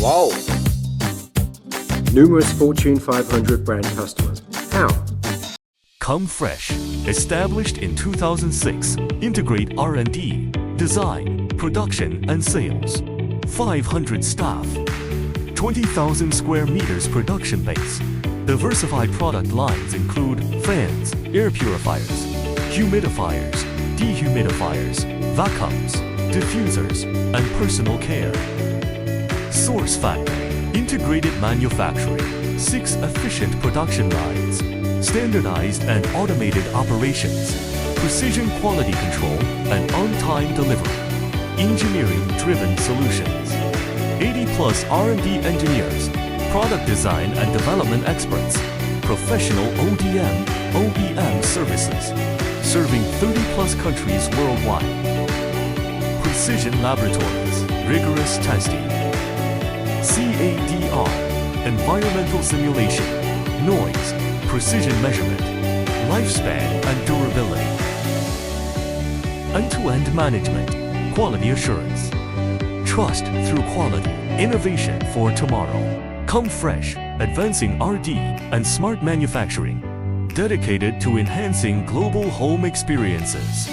Wow. Numerous Fortune 500 brand customers. How? Comefresh, established in 2006, integrate R&D, design, production and sales. 500 staff. 20,000 square meters production base. Diversified product lines include fans, air purifiers, humidifiers, dehumidifiers, vacuums, diffusers, and personal care. Source factory, integrated manufacturing, 6 efficient production lines, standardized and automated operations, precision quality control and on-time delivery, engineering-driven solutions, 80+ R&D engineers, product design and development experts, professional ODM, OEM services, serving 30+ countries worldwide. Precision laboratories, rigorous testing. CADR, environmental simulation, noise, precision measurement, lifespan and durability. End-to-end management, quality assurance. Trust through quality, innovation for tomorrow. Comefresh, advancing R&D and smart manufacturing, dedicated to enhancing global home experiences.